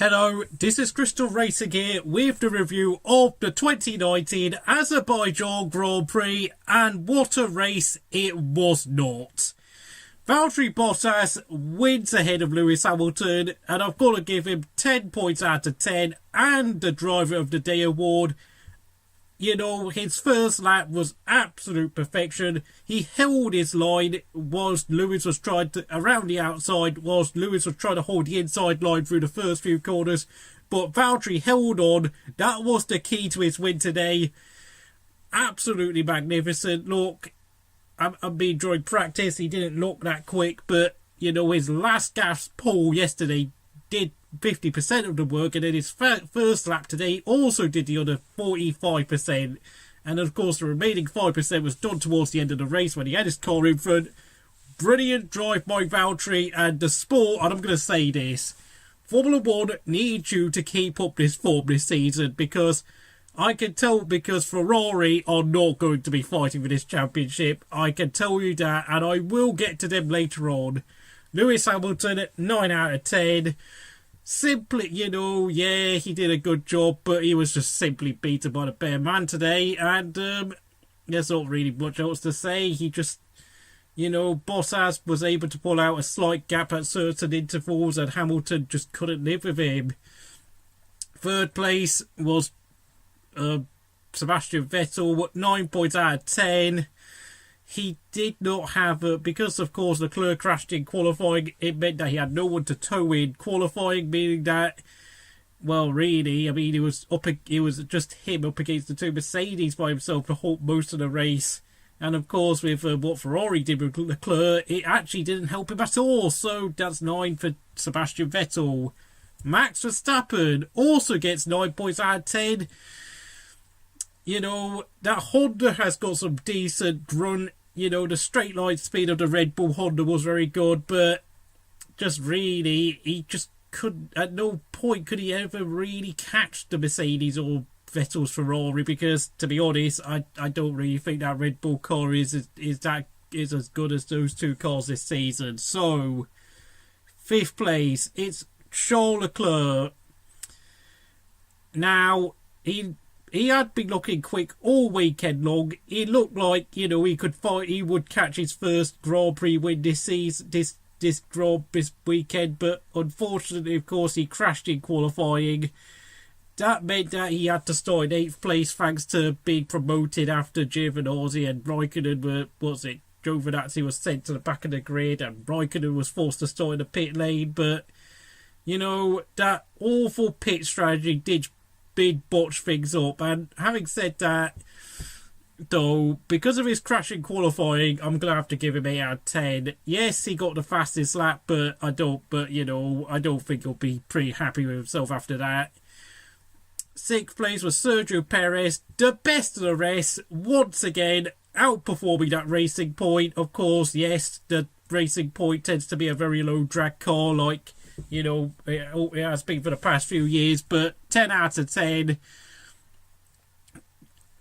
Hello, this is Crystal Racing here with the review of the 2019 Azerbaijan Grand Prix, and what a race it was not. Valtteri Bottas wins ahead of Lewis Hamilton, and I've got to give him 10 points out of 10 and the Driver of the Day award. You know, his first lap was absolute perfection. He held his line whilst Lewis was trying to, around the outside, whilst Lewis was trying to hold the inside line through the first few corners. But Valtteri held on. That was the key to his win today. Absolutely magnificent. Look, I've been during practice. He didn't look that quick, but, you know, his last gas pull yesterday did 50% of the work, and then his first lap today also did the other 45%, and of course the remaining 5% was done towards the end of the race when he had his car in front. Brilliant drive by Valtteri, and the sport, and I'm going to say this, Formula 1 needs you to keep up this form this season, because I can tell, because Ferrari are not going to be fighting for this championship. I can tell you that, and I will get to them later on. Lewis Hamilton, 9 out of 10. Simply, you know, yeah, he did a good job, but he was just simply beaten by the bare man today, and there's not really much else to say. He just, you know, Bottas was able to pull out a slight gap at certain intervals, and Hamilton just couldn't live with him. Third place was Sebastian Vettel, 9 points out of 10. He did not have, because of course Leclerc crashed in qualifying, it meant that he had no one to tow in qualifying, meaning that, well, really, I mean, it was just him up against the two Mercedes by himself for most of the race. And of course, with what Ferrari did with Leclerc, it actually didn't help him at all. So that's 9 for Sebastian Vettel. Max Verstappen also gets 9 points out of 10. You know, that Honda has got some decent run. You know, the straight line speed of the Red Bull Honda was very good, but just really, he just couldn't, at no point could he ever really catch the Mercedes or Vettel's Ferrari, because, to be honest, I don't really think that Red Bull car is as good as those two cars this season. So, 5th place, it's Charles Leclerc. Now, he had been looking quick all weekend long. He looked like, you know, he could fight. He would catch his first Grand Prix win this season, this weekend. But unfortunately, of course, he crashed in qualifying. That meant that he had to start in 8th place, thanks to being promoted after Giovinazzi and Raikkonen were, Giovinazzi was sent to the back of the grid, and Raikkonen was forced to start in the pit lane. But, you know, that awful pit strategy did botch things up. And having said that, though, because of his crash in qualifying, I'm gonna have to give him 8 out of 10. Yes, he got the fastest lap, but I don't think he'll be pretty happy with himself after that. 6th place was Sergio Perez, the best of the rest, once again outperforming that Racing Point. Of course, yes, the Racing Point tends to be a very low drag car, like, you know, it has been for the past few years, but 10 out of 10.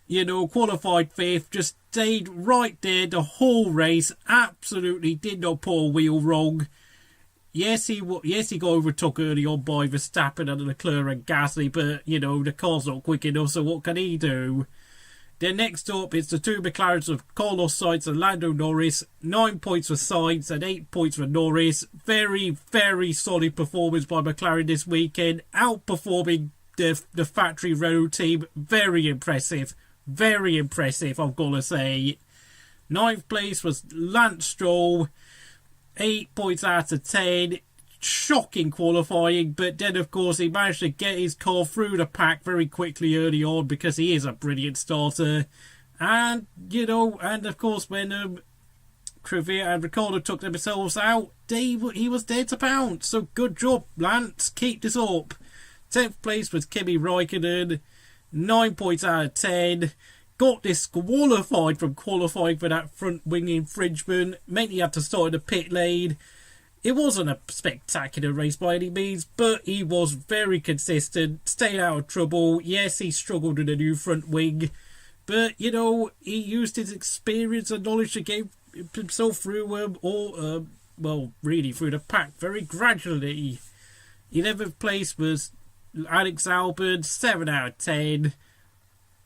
You know, qualified 5th, just stayed right there the whole race, absolutely did not pull a wheel wrong. Yes, he got overtook early on by Verstappen and Leclerc and Gasly, but, you know, the car's not quick enough, so what can he do? Then next up, it's the two McLarens of Carlos Sainz and Lando Norris. 9 points for Sainz and 8 points for Norris. Very, very solid performance by McLaren this weekend. Outperforming the factory Renault team. Very impressive. Very impressive, I've got to say. 9th place was Lance Stroll. 8 points out of 10. Shocking qualifying, but then of course he managed to get his car through the pack very quickly early on, because he is a brilliant starter. And, you know, and of course when KVYAT and Ricciardo took themselves out, he was there to pounce. So good job, Lance, keep this up. 10th place was Kimi Raikkonen, 9 points out of 10. Got disqualified from qualifying for that front wing infringement, meant he had to start in the pit lane. It wasn't a spectacular race by any means, but he was very consistent, stayed out of trouble. Yes, he struggled with a new front wing, but, you know, he used his experience and knowledge to get himself through, really through the pack very gradually. 11th place was Alex Albon, 7 out of 10.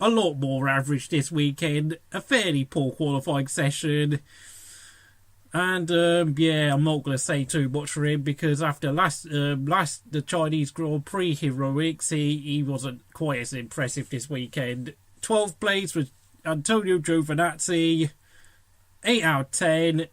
A lot more average this weekend. A fairly poor qualifying session. And, yeah, I'm not going to say too much for him because after the Chinese Grand Prix heroics, he wasn't quite as impressive this weekend. 12th place was Antonio Giovinazzi, 8 out of 10.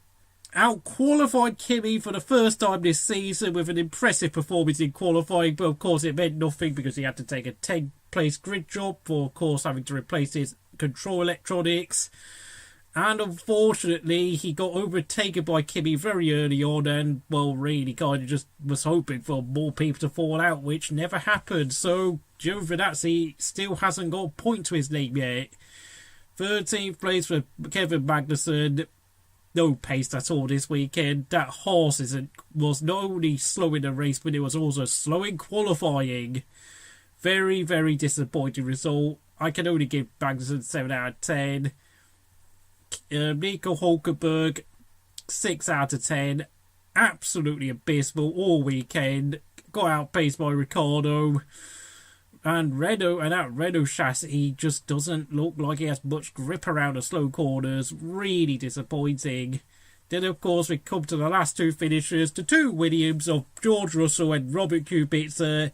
Out-qualified Kimi for the first time this season with an impressive performance in qualifying, but of course it meant nothing because he had to take a 10th-place grid job for, of course, having to replace his control electronics. And unfortunately, he got overtaken by Kimi very early on and, well, really kind of just was hoping for more people to fall out, which never happened. So, Giovinazzi still hasn't got a point to his name yet. 13th place for Kevin Magnussen. No pace at all this weekend. That horse was not only slow in the race, but it was also slow in qualifying. Very, very disappointing result. I can only give Magnussen 7 out of 10. Nico Hulkenberg, 6 out of 10. Absolutely abysmal all weekend. Got outpaced by Ricciardo. And that Renault chassis just doesn't look like he has much grip around the slow corners. Really disappointing. Then, of course, we come to the last two finishers. The two Williams of George Russell and Robert Kubica.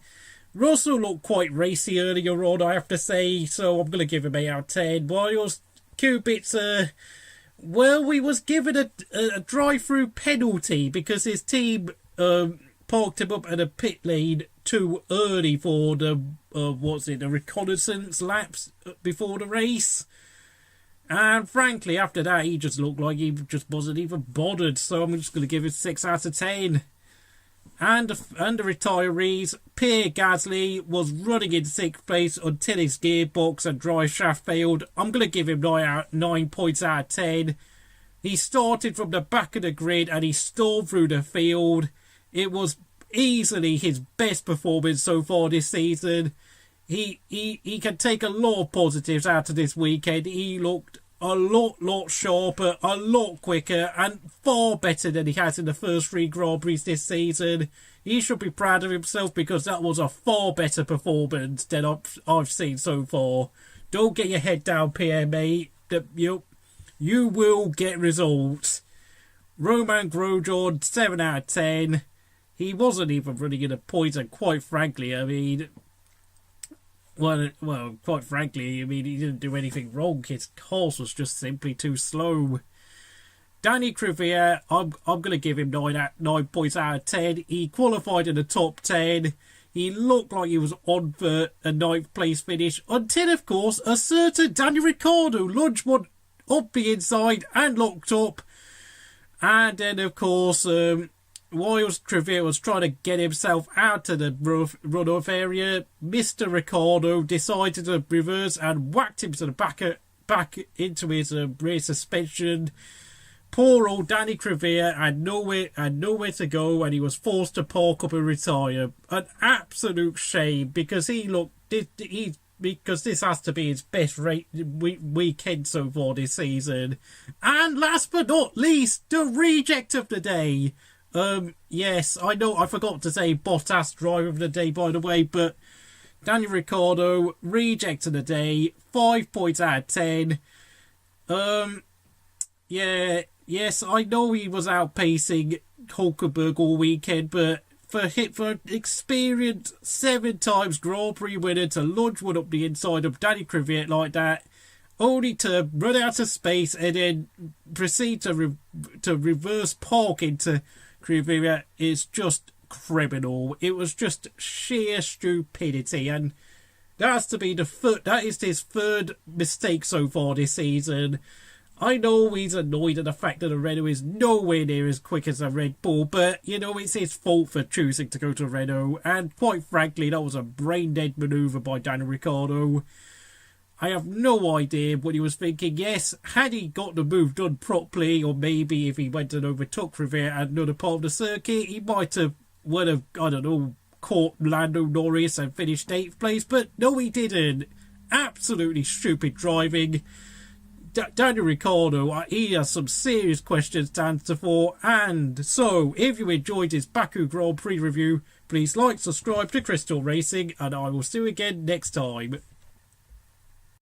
Russell looked quite racy earlier on, I have to say. So I'm going to give him 8 out of 10. While Kubica, well, he was given a drive-through penalty because his team parked him up at a pit lane too early for the the reconnaissance laps before the race. And frankly, after that, he just looked like he just wasn't even bothered. So I'm just going to give it 6 out of 10. And the retirees, Pierre Gasly was running in 6th place until his gearbox and drive shaft failed. I'm going to give him 9 points out of 10. He started from the back of the grid and he stormed through the field. It was easily his best performance so far this season. He can take a lot of positives out of this weekend. He looked a lot sharper, a lot quicker, and far better than he has in the first 3 Grand Prix this season. He should be proud of himself because that was a far better performance than I've seen so far. Don't get your head down, Pierre, mate. You will get results. Romain Grosjean, 7 out of 10. He wasn't even running in a point, and quite frankly, I mean, quite frankly, I mean, he didn't do anything wrong. His horse was just simply too slow. Danny Kvyat, I'm going to give him 9 points out of 10. He qualified in the top 10. He looked like he was on for a 9th place finish until, of course, a certain Daniel Ricciardo lunged one up the inside and locked up. And then, of course, whilst Kvyat was trying to get himself out of the runoff area, Mr. Ricciardo decided to reverse and whacked him to the back into his rear suspension. Poor old Danny Kvyat had nowhere to go, and he was forced to park up and retire. An absolute shame because because this has to be his best weekend so far this season. And last but not least, the reject of the day. Yes, I know I forgot to say Bottas driver of the day, by the way, but Daniel Ricciardo, reject of the day, 5 points out of 10. Yes, I know he was outpacing Hulkenberg all weekend, but for experienced 7 times Grand Prix winner to launch one up the inside of Danny Kvyat like that, only to run out of space and then proceed to reverse park into Kvyat is just criminal. It was just sheer stupidity, and that is his third mistake so far this season. I know he's annoyed at the fact that the Renault is nowhere near as quick as a Red Bull, but, it's his fault for choosing to go to Renault, and quite frankly, that was a brain-dead manoeuvre by Daniel Ricciardo. I have no idea what he was thinking. Yes, had he got the move done properly, or maybe if he went and overtook Kvyat at another part of the circuit, he might have, caught Lando Norris and finished 8th place, but no, he didn't. Absolutely stupid driving. Daniel Ricciardo, he has some serious questions to answer for. And so, if you enjoyed this Baku Grand Prix review, Please like, subscribe to Crystal Racing, and I will see you again next time.